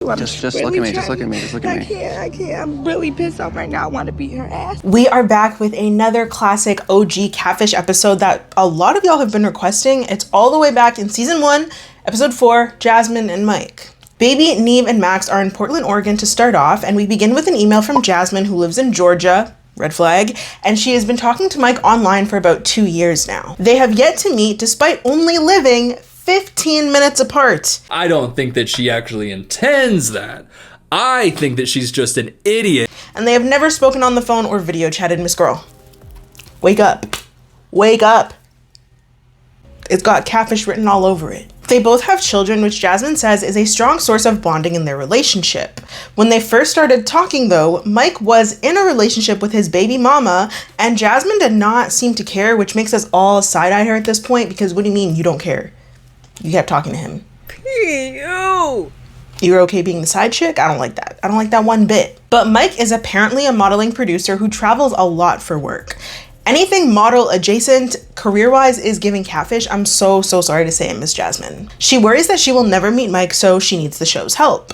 Just look at me, just look at me, just look at me. I can't. I'm really pissed off right now. I want to beat her ass. We are back with another classic OG Catfish episode that a lot of y'all have been requesting. It's all the way back in season 1, episode 4, Jasmine and Mike. Baby, Nev, and Max are in Portland, Oregon to start off, and we begin with an email from Jasmine, who lives in Georgia. Red flag. And she has been talking to Mike online for about 2 years now. They have yet to meet despite only living 15 minutes apart. I don't think that she actually intends that. I think that she's just an idiot. And they have never spoken on the phone or video chatted. Miss Girl, wake up. Wake up. It's got catfish written all over it. They both have children, which Jasmine says is a strong source of bonding in their relationship. When they first started talking though, Mike was in a relationship with his baby mama, and Jasmine did not seem to care, which makes us all side-eye her at this point, because what do you mean you don't care? You kept talking to him. Ew. You're okay being the side chick? I don't like that. I don't like that one bit. But Mike is apparently a modeling producer who travels a lot for work. Anything model adjacent career-wise is giving catfish. I'm so sorry to say it, Miss Jasmine. She worries that she will never meet Mike, so she needs the show's help.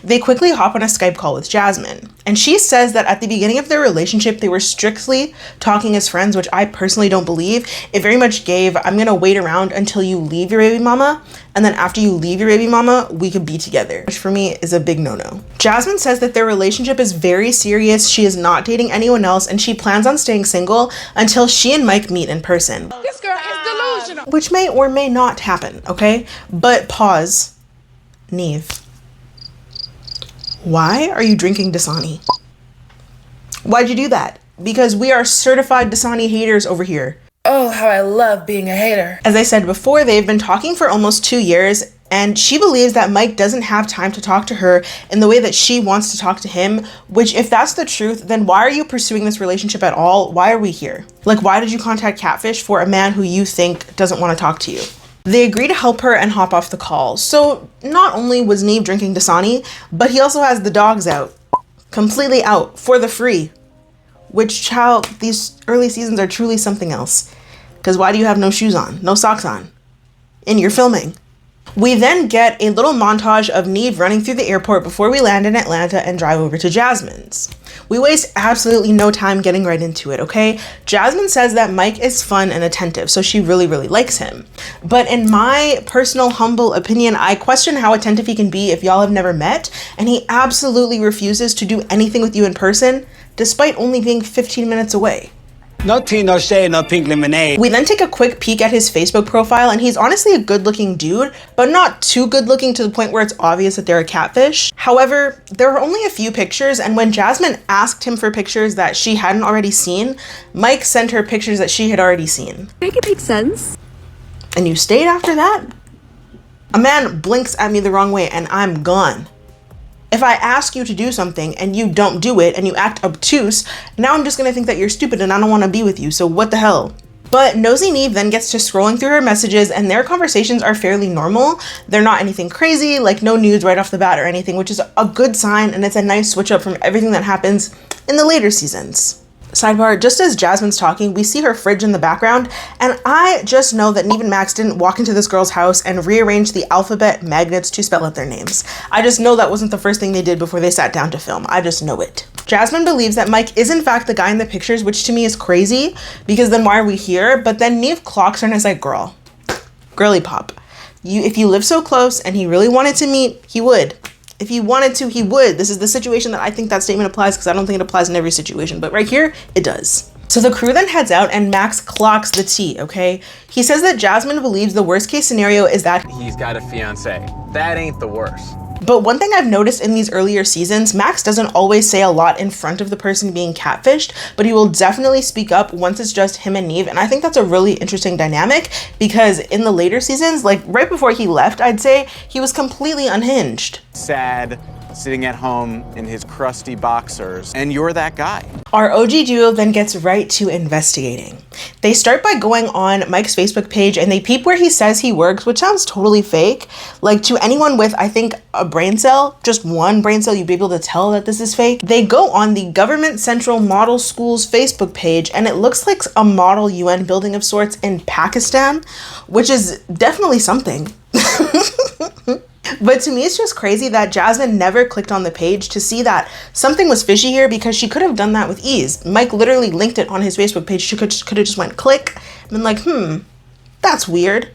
They quickly hop on a Skype call with Jasmine, and she says that at the beginning of their relationship, they were strictly talking as friends, which I personally don't believe. It very much gave, I'm gonna wait around until you leave your baby mama, and then after you leave your baby mama, we could be together, which for me is a big no-no. Jasmine says that their relationship is very serious. She is not dating anyone else, and she plans on staying single until she and Mike meet in person. This girl is delusional. Which may or may not happen, okay? But pause. Nev. Why are you drinking Dasani? Why'd you do that? Because we are certified Dasani haters over here. Oh, how I love being a hater. As I said before, they've been talking for almost 2 years, and she believes that Mike doesn't have time to talk to her in the way that she wants to talk to him, which if that's the truth, then why are you pursuing this relationship at all? Why are we here? Like, why did you contact Catfish for a man who you think doesn't want to talk to you? They agree to help her and hop off the call. So not only was Nev drinking Dasani, but he also has the dogs out. Completely out for the free. Which, child, these early seasons are truly something else. Because why do you have no shoes on, no socks on? And you're filming. We then get a little montage of Nev running through the airport before we land in Atlanta and drive over to Jasmine's. We waste absolutely no time getting right into it, okay? Jasmine says that Mike is fun and attentive, so she really likes him. But in my personal humble opinion, I question how attentive he can be if y'all have never met, and he absolutely refuses to do anything with you in person, despite only being 15 minutes away. No tea, no shade, no pink lemonade. We then take a quick peek at his Facebook profile, and he's honestly a good-looking dude, but not too good-looking to the point where it's obvious that they're a catfish. However, there are only a few pictures, and when Jasmine asked him for pictures that she hadn't already seen, Mike sent her pictures that she had already seen. Make it make sense. And you stayed after that? A man blinks at me the wrong way, and I'm gone. If I ask you to do something and you don't do it and you act obtuse, now I'm just gonna think that you're stupid and I don't wanna be with you, so what the hell? But Nosy Nev then gets to scrolling through her messages, and their conversations are fairly normal. They're not anything crazy, like no nudes right off the bat or anything, which is a good sign, and it's a nice switch up from everything that happens in the later seasons. Sidebar, just as Jasmine's talking, we see her fridge in the background, and I just know that Nev and Max didn't walk into this girl's house and rearrange the alphabet magnets to spell out their names. I just know that wasn't the first thing they did before they sat down to film. I just know it. Jasmine believes that Mike is in fact the guy in the pictures, which to me is crazy, because then why are we here? But then Nev clocks her and is like, girl, girly pop. If you live so close and he really wanted to meet, he would. If he wanted to, he would. This is the situation that I think that statement applies, because I don't think it applies in every situation, but right here, it does. So the crew then heads out and Max clocks the tea, okay? He says that Jasmine believes the worst case scenario is that he's got a fiance. That ain't the worst. But one thing I've noticed in these earlier seasons, Max doesn't always say a lot in front of the person being catfished, but he will definitely speak up once it's just him and Nev. And I think that's a really interesting dynamic, because in the later seasons, like right before he left, I'd say he was completely unhinged. Sad, sitting at home in his crusty boxers, and you're that guy. Our OG duo then gets right to investigating. They start by going on Mike's Facebook page and they peep where he says he works, which sounds totally fake. Like, to anyone with, I think, a brain cell, just one brain cell, you'd be able to tell that this is fake. They go on the Government Central Model Schools Facebook page, and it looks like a model UN building of sorts in Pakistan, which is definitely something. But to me, it's just crazy that Jasmine never clicked on the page to see that something was fishy here, because she could have done that with ease. Mike literally linked it on his Facebook page. She could have just went click and been like, that's weird.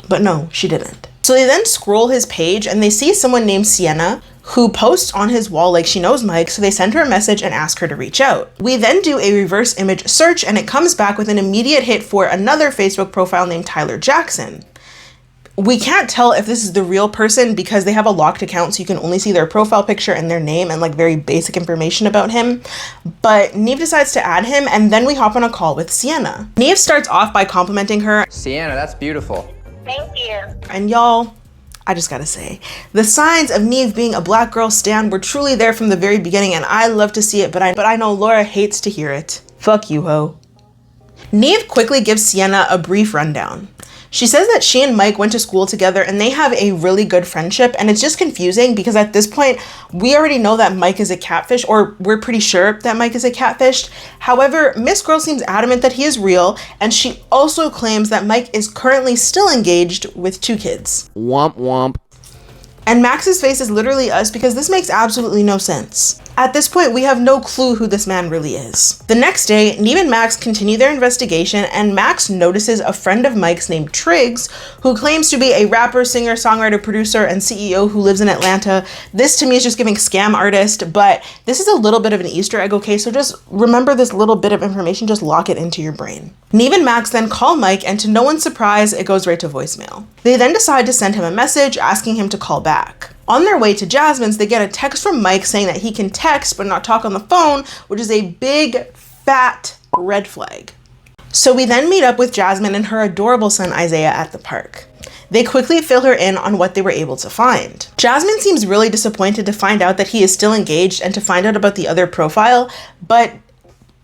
But no, she didn't. So they then scroll his page and they see someone named Sienna who posts on his wall like she knows Mike, so they send her a message and ask her to reach out. We then do a reverse image search and it comes back with an immediate hit for another Facebook profile named Tyler Jackson. We can't tell if this is the real person because they have a locked account, so you can only see their profile picture and their name and like very basic information about him. But Nev decides to add him, and then we hop on a call with Sienna. Nev starts off by complimenting her. Sienna, that's beautiful. Thank you. And y'all, I just gotta say, the signs of Nev being a black girl stan were truly there from the very beginning, and I love to see it, but I know Laura hates to hear it. Fuck you, ho. Nev quickly gives Sienna a brief rundown. She says that she and Mike went to school together and they have a really good friendship, and it's just confusing because at this point, we already know that Mike is a catfish, or we're pretty sure that Mike is a catfish. However, Miss Girl seems adamant that he is real, and she also claims that Mike is currently still engaged with 2 kids. Womp womp. And Max's face is literally us because this makes absolutely no sense. At this point, we have no clue who this man really is. The next day, Nev and Max continue their investigation, and Max notices a friend of Mike's named Triggs, who claims to be a rapper, singer, songwriter, producer, and CEO who lives in Atlanta. This to me is just giving scam artist, but this is a little bit of an Easter egg, okay? So just remember this little bit of information, just lock it into your brain. Nev and Max then call Mike, and to no one's surprise, it goes right to voicemail. They then decide to send him a message asking him to call back. On their way to Jasmine's, they get a text from Mike saying that he can text but not talk on the phone, which is a big, fat red flag. So we then meet up with Jasmine and her adorable son Isaiah at the park. They quickly fill her in on what they were able to find. Jasmine seems really disappointed to find out that he is still engaged and to find out about the other profile, but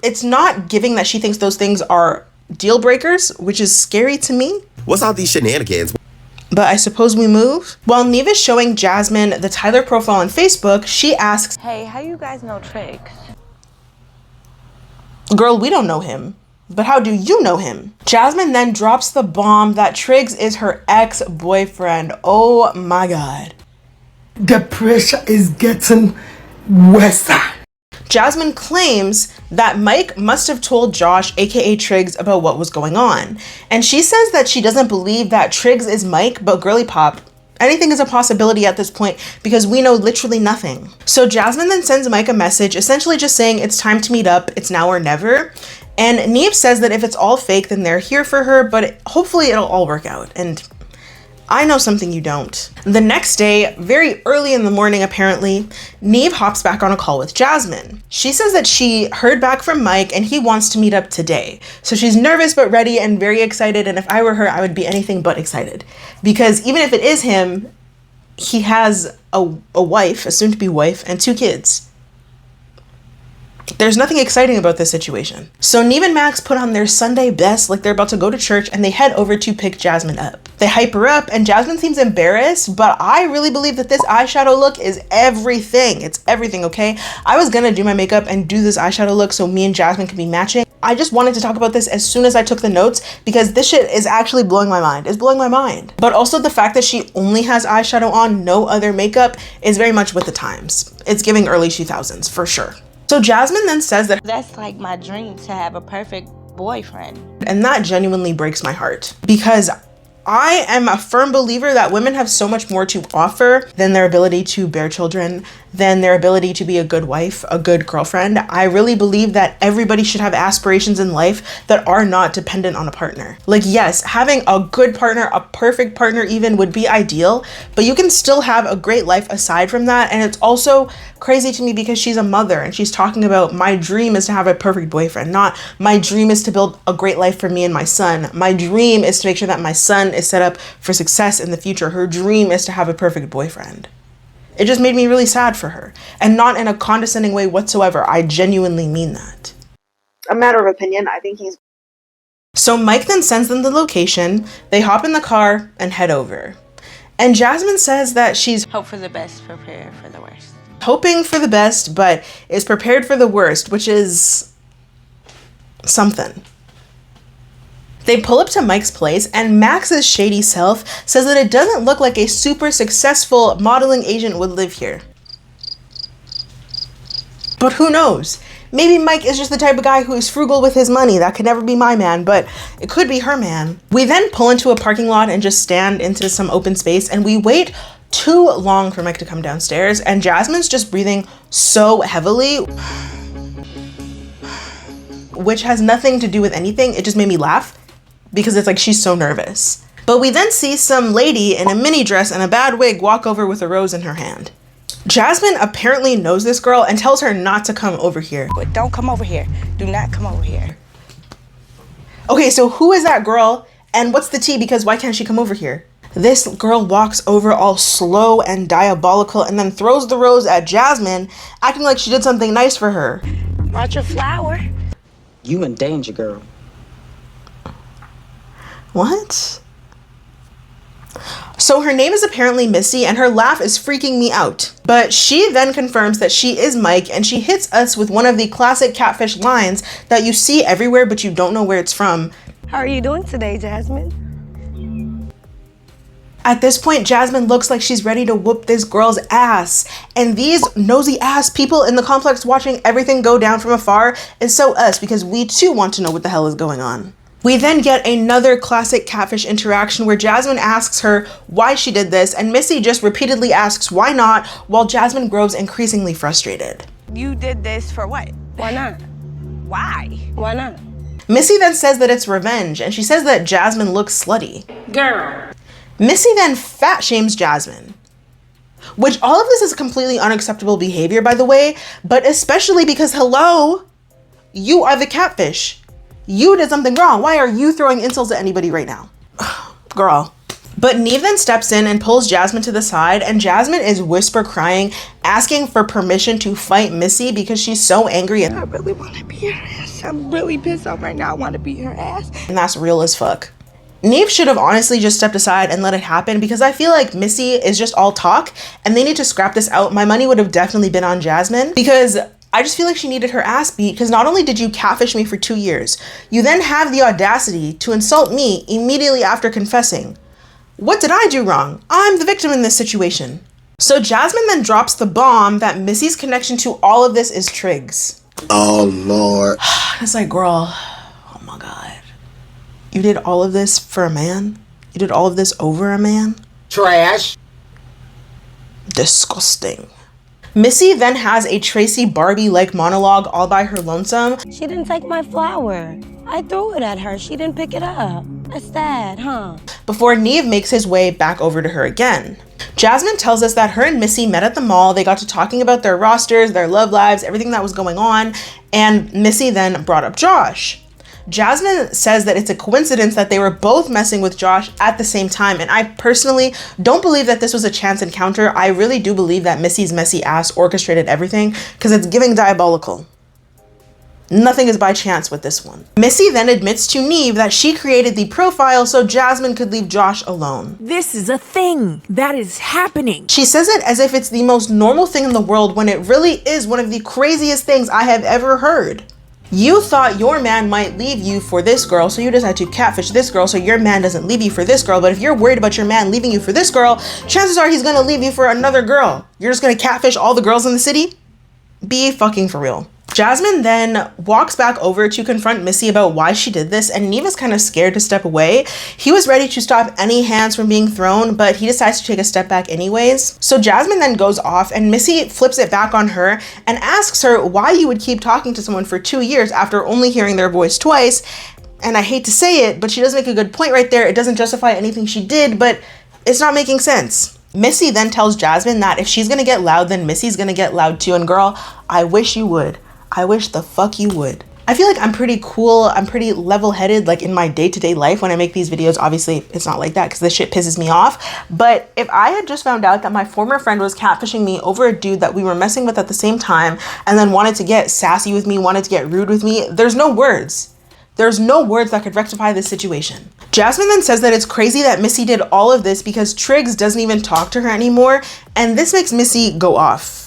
it's not giving that she thinks those things are deal breakers, which is scary to me. What's all these shenanigans? But I suppose we move. While Nev is showing Jasmine the Tyler profile on Facebook, she asks, Hey, how you guys know Triggs? girl, we don't know him, but how do you know him? Jasmine then drops the bomb that Triggs is her ex-boyfriend. Oh my God. The pressure is getting worse. Jasmine claims that Mike must have told Josh, aka Triggs, about what was going on. And she says that she doesn't believe that Triggs is Mike, but girly pop, anything is a possibility at this point because we know literally nothing. So Jasmine then sends Mike a message essentially just saying it's time to meet up, it's now or never. And Nev says that if it's all fake, then they're here for her, but hopefully it'll all work out. And I know something you don't. The next day, very early in the morning apparently, Nev hops back on a call with Jasmine. She says that she heard back from Mike and he wants to meet up today. So she's nervous but ready and very excited, and if I were her, I would be anything but excited. Because even if it is him, he has a wife, a soon-to-be wife, and 2 kids. There's nothing exciting about this situation. So Nev and Max put on their Sunday best, like they're about to go to church, and they head over to pick Jasmine up. They hype her up and Jasmine seems embarrassed, but I really believe that this eyeshadow look is everything. It's everything, okay? I was gonna do my makeup and do this eyeshadow look so me and Jasmine could be matching. I just wanted to talk about this as soon as I took the notes because this shit is actually blowing my mind. It's blowing my mind. But also the fact that she only has eyeshadow on, no other makeup, is very much with the times. It's giving early 2000s for sure. So Jasmine then says that That's like my dream, to have a perfect boyfriend. and that genuinely breaks my heart because I am a firm believer that women have so much more to offer than their ability to bear children, than their ability to be a good wife, a good girlfriend. I really believe that everybody should have aspirations in life that are not dependent on a partner. Like, yes, having a good partner, a perfect partner even, would be ideal, but you can still have a great life aside from that. And it's also crazy to me because she's a mother and she's talking about my dream is to have a perfect boyfriend, not my dream is to build a great life for me and my son. My dream is to make sure that my son is set up for success in the future. Her dream is to have a perfect boyfriend. It just made me really sad for her, and not in a condescending way whatsoever. I genuinely mean that. A matter of opinion, I think he's... So Mike then sends them the location, they hop in the car and head over. And Jasmine says that she's Hope for the best, prepare for the worst. hoping for the best, but is prepared for the worst, which is something. They pull up to Mike's place, and Max's shady self says that it doesn't look like a super successful modeling agent would live here. But who knows? Maybe Mike is just the type of guy who is frugal with his money. That could never be my man, but it could be her man. We then pull into a parking lot and just stand into some open space, and we wait too long for Mike to come downstairs, and Jasmine's just breathing so heavily, which has nothing to do with anything. It just made me laugh because it's like she's so nervous. But we then see some lady in a mini dress and a bad wig walk over with a rose in her hand. Jasmine apparently knows this girl and tells her not to come over here. But don't come over here. Do not come over here. Okay, so who is that girl and what's the tea, because why can't she come over here? This girl walks over all slow and diabolical and then throws the rose at Jasmine, acting like she did something nice for her. Watch your flower. You in danger, girl. What? So her name is apparently Missy, and her laugh is freaking me out. But she then confirms that she is Mike, and she hits us with one of the classic Catfish lines that you see everywhere but you don't know where it's from. How are you doing today, Jasmine? At this point, Jasmine looks like she's ready to whoop this girl's ass. And these nosy ass people in the complex watching everything go down from afar is so us, because we too want to know what the hell is going on. We then get another classic Catfish interaction where Jasmine asks her why she did this, and Missy just repeatedly asks why not, while Jasmine grows increasingly frustrated. You did this for what? Why not? Why? Why not? Missy then says that it's revenge, and she says that Jasmine looks slutty. Girl. Missy then fat shames Jasmine, which all of this is completely unacceptable behavior, by the way, but especially because, hello, you are the Catfish. You did something wrong. Why are you throwing insults at anybody right now? Girl. But Nev then steps in and pulls Jasmine to the side, and Jasmine is whisper crying, asking for permission to fight Missy because she's so angry. I really want to beat her ass. I'm really pissed off right now. I want to beat her ass. And that's real as fuck. Nev should have honestly just stepped aside and let it happen, because I feel like Missy is just all talk and they need to scrap this out. My money would have definitely been on Jasmine, because I just feel like she needed her ass beat, because not only did you catfish me for 2 years, you then have the audacity to insult me immediately after confessing. What did I do wrong? I'm the victim in this situation. So Jasmine then drops the bomb that Missy's connection to all of this is Triggs. Oh, Lord. It's like, girl, oh my God. You did all of this for a man? You did all of this over a man? Trash. Disgusting. Missy then has a Tracy Barbie-like monologue all by her lonesome. She didn't take my flower. I threw it at her. She didn't pick it up. That's sad, huh? Before Nev makes his way back over to her again. Jasmine tells us that her and Missy met at the mall. They got to talking about their rosters, their love lives, everything that was going on. And Missy then brought up Josh. Jasmine says that it's a coincidence that they were both messing with Josh at the same time, and I personally don't believe that this was a chance encounter. I really do believe that Missy's messy ass orchestrated everything, because it's giving diabolical. Nothing is by chance with this one. Missy then admits to Nev that she created the profile so Jasmine could leave Josh alone. This is a thing that is happening. She says it as if it's the most normal thing in the world, when it really is one of the craziest things I have ever heard. You thought your man might leave you for this girl, so you decide to catfish this girl so your man doesn't leave you for this girl. But if you're worried about your man leaving you for this girl, chances are he's gonna leave you for another girl. You're just gonna catfish all the girls in the city? Be fucking for real. Jasmine then walks back over to confront Missy about why she did this, and Nev is kind of scared to step away. He was ready to stop any hands from being thrown, but he decides to take a step back anyways. So Jasmine then goes off, and Missy flips it back on her and asks her why you would keep talking to someone for 2 years after only hearing their voice twice. And I hate to say it, but she does make a good point right there. It doesn't justify anything she did, but it's not making sense. Missy then tells Jasmine that if she's gonna get loud, then Missy's gonna get loud too. And girl, I wish you would. I wish the fuck you would. I feel like I'm pretty cool. I'm pretty level-headed, like in my day-to-day life when I make these videos. Obviously, it's not like that because this shit pisses me off. But if I had just found out that my former friend was catfishing me over a dude that we were messing with at the same time, and then wanted to get sassy with me, wanted to get rude with me, there's no words. There's no words that could rectify this situation. Jasmine then says that it's crazy that Missy did all of this because Triggs doesn't even talk to her anymore, and this makes Missy go off.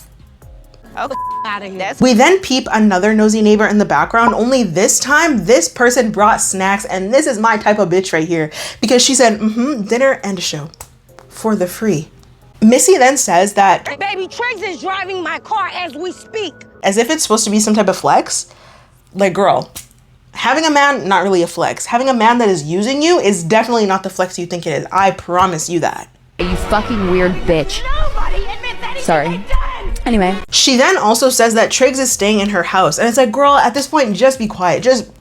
Oh, out of here. We then peep another nosy neighbor in the background, only this time this person brought snacks, and this is my type of bitch right here, because she said, dinner and a show for the free. Missy then says that Baby Triggs is driving my car as we speak. as if it's supposed to be some type of flex. Like, girl, having a man, not really a flex. Having a man that is using you is definitely not the flex you think it is. I promise you that. You fucking weird bitch. Sorry. Anyway. She then also says that Triggs is staying in her house. And it's like, girl, at this point, just be quiet. Just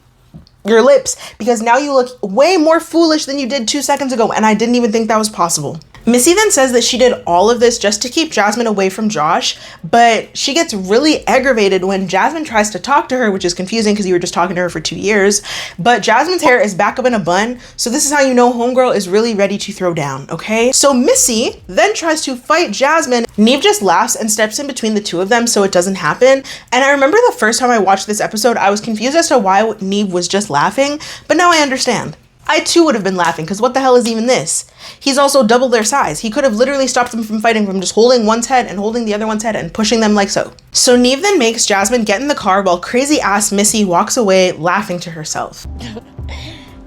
your lips. Because now you look way more foolish than you did 2 seconds ago. And I didn't even think that was possible. Missy then says that she did all of this just to keep Jasmine away from Josh, but she gets really aggravated when Jasmine tries to talk to her, which is confusing because you were just talking to her for 2 years. But Jasmine's hair is back up in a bun, so this is how you know homegirl is really ready to throw down, okay? So Missy then tries to fight Jasmine. Nev just laughs and steps in between the two of them so it doesn't happen. And I remember the first time I watched this episode, I was confused as to why Nev was just laughing, but now I understand. I too would have been laughing, because what the hell is even this? He's also double their size. He could have literally stopped them from fighting from just holding one's head and holding the other one's head and pushing them like so. So Nev then makes Jasmine get in the car while crazy ass Missy walks away laughing to herself.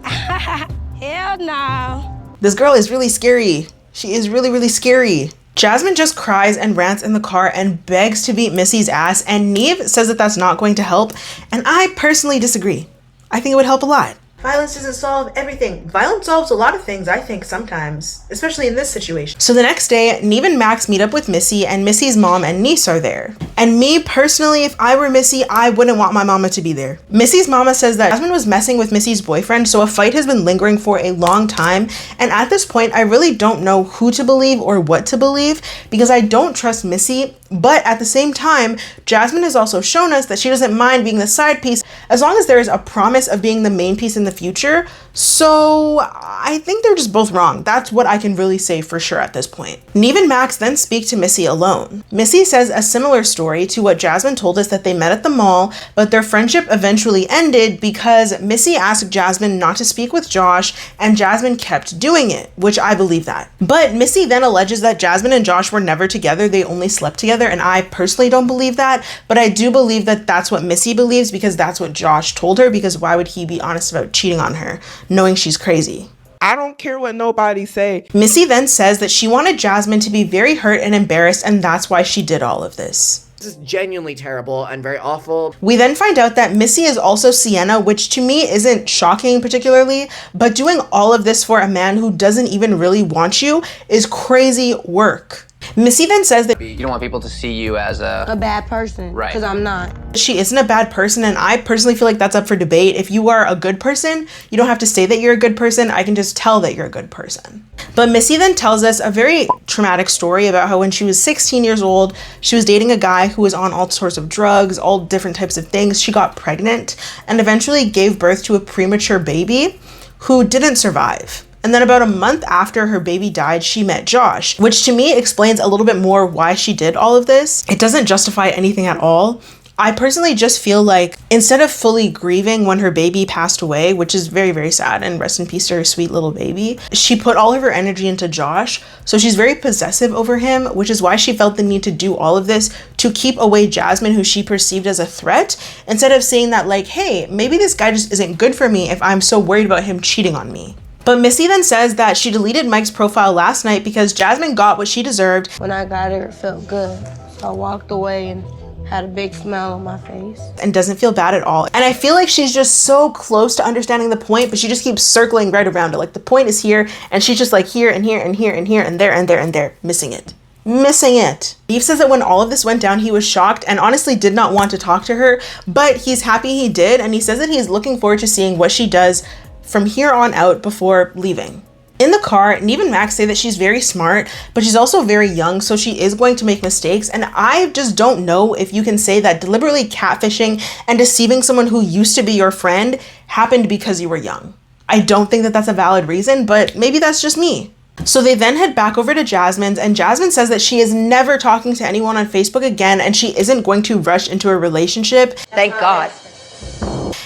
Hell no. This girl is really scary. She is really, really scary. Jasmine just cries and rants in the car and begs to beat Missy's ass, and Nev says that that's not going to help, and I personally disagree. I think it would help a lot. Violence doesn't solve everything. Violence solves a lot of things, I think, sometimes, especially in this situation. So the next day, Nev and Max meet up with Missy, and Missy's mom and niece are there. And me, personally, if I were Missy, I wouldn't want my mama to be there. Missy's mama says that Jasmine was messing with Missy's boyfriend, so a fight has been lingering for a long time. And at this point, I really don't know who to believe or what to believe, because I don't trust Missy. But at the same time, Jasmine has also shown us that she doesn't mind being the side piece as long as there is a promise of being the main piece in the future. So I think they're just both wrong. That's what I can really say for sure at this point. Nev and Max then speak to Missy alone. Missy says a similar story to what Jasmine told us, that they met at the mall, but their friendship eventually ended because Missy asked Jasmine not to speak with Josh, and Jasmine kept doing it, which I believe that. But Missy then alleges that Jasmine and Josh were never together, they only slept together, and I personally don't believe that, but I do believe that that's what Missy believes because that's what Josh told her, because why would he be honest about cheating on her, knowing she's crazy? I don't care what nobody say. Missy then says that she wanted Jasmine to be very hurt and embarrassed, and that's why she did all of this. This is genuinely terrible and very awful. We then find out that Missy is also Sienna, which to me isn't shocking particularly, but doing all of this for a man who doesn't even really want you is crazy work. Missy then says that You don't want people to see you as A bad person. Right. Because I'm not. she isn't a bad person, and I personally feel like that's up for debate. If you are a good person, you don't have to say that you're a good person. I can just tell that you're a good person. But Missy then tells us a very traumatic story about how when she was 16 years old, she was dating a guy who was on all sorts of drugs, all different types of things. She got pregnant and eventually gave birth to a premature baby who didn't survive. And then about a month after her baby died, she met Josh, which to me explains a little bit more why she did all of this. It doesn't justify anything at all. I personally just feel like instead of fully grieving when her baby passed away, which is very, very sad, and rest in peace to her sweet little baby, she put all of her energy into Josh. So she's very possessive over him, which is why she felt the need to do all of this to keep away Jasmine, who she perceived as a threat, instead of saying that like, hey, maybe this guy just isn't good for me if I'm so worried about him cheating on me. But Missy then says that she deleted Mike's profile last night because Jasmine got what she deserved. When I got her, it felt good. So I walked away and had a big smile on my face. And doesn't feel bad at all. And I feel like she's just so close to understanding the point, but she just keeps circling right around it. Like the point is here, and she's just like here and here and here and here and there and there and there, missing it. Missing it. Nev says that when all of this went down, he was shocked and honestly did not want to talk to her, but he's happy he did, and he says that he's looking forward to seeing what she does from here on out before leaving. In the car, Nev and Max say that she's very smart, but she's also very young, so she is going to make mistakes, and I just don't know if you can say that deliberately catfishing and deceiving someone who used to be your friend happened because you were young. I don't think that that's a valid reason, but maybe that's just me. So they then head back over to Jasmine's, and Jasmine says that she is never talking to anyone on Facebook again, and she isn't going to rush into a relationship. Thank God.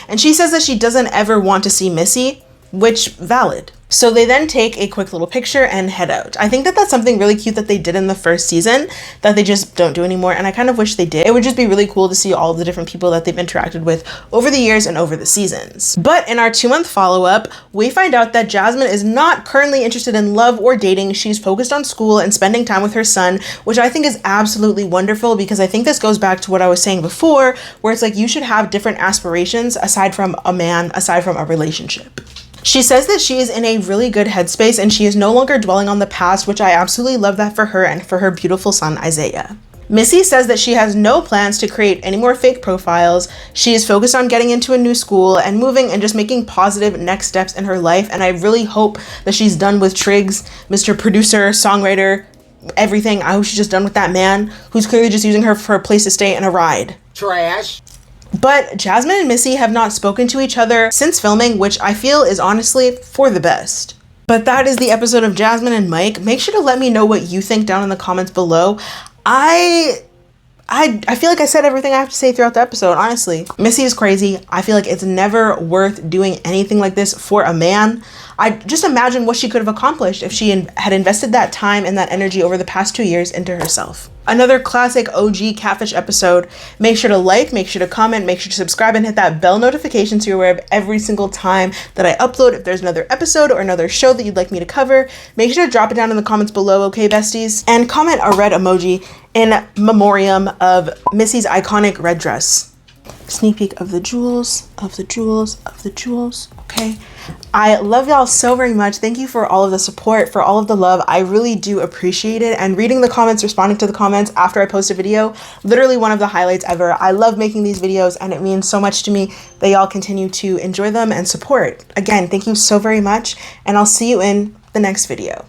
And she says that she doesn't ever want to see Missy, which valid. So they then take a quick little picture and head out. I think that that's something really cute that they did in the first season that they just don't do anymore, and I kind of wish they did. It would just be really cool to see all of the different people that they've interacted with over the years and over the seasons. But in our 2-month follow-up, we find out that Jasmine is not currently interested in love or dating. She's focused on school and spending time with her son, which I think is absolutely wonderful, because I think this goes back to what I was saying before, where it's like you should have different aspirations aside from a man, aside from a relationship. She says that she is in a really good headspace and she is no longer dwelling on the past, which I absolutely love that for her and for her beautiful son, Isaiah. Missy says that she has no plans to create any more fake profiles. She is focused on getting into a new school and moving and just making positive next steps in her life. And I really hope that she's done with Triggs, Mr. Producer, songwriter, everything. I hope she's just done with that man who's clearly just using her for a place to stay and a ride. Trash. But Jasmine and Missy have not spoken to each other since filming, which I feel is honestly for the best. But that is the episode of Jasmine and Mike. Make sure to let me know what you think down in the comments below. I feel like I said everything I have to say throughout the episode, honestly. Missy is crazy. I feel like it's never worth doing anything like this for a man. I just imagine what she could have accomplished if she had invested that time and that energy over the past 2 years into herself. Another classic OG Catfish episode. Make sure to like, make sure to comment, make sure to subscribe and hit that bell notification so you're aware of every single time that I upload. If there's another episode or another show that you'd like me to cover, make sure to drop it down in the comments below, okay, besties? And comment a red emoji in memoriam of Missy's iconic red dress. Sneak peek of the jewels, okay? I love y'all so very much. Thank you for all of the support, for all of the love. I really do appreciate it. And reading the comments, responding to the comments after I post a video, literally one of the highlights ever. I love making these videos and it means so much to me that y'all continue to enjoy them and support. Again, thank you so very much and I'll see you in the next video.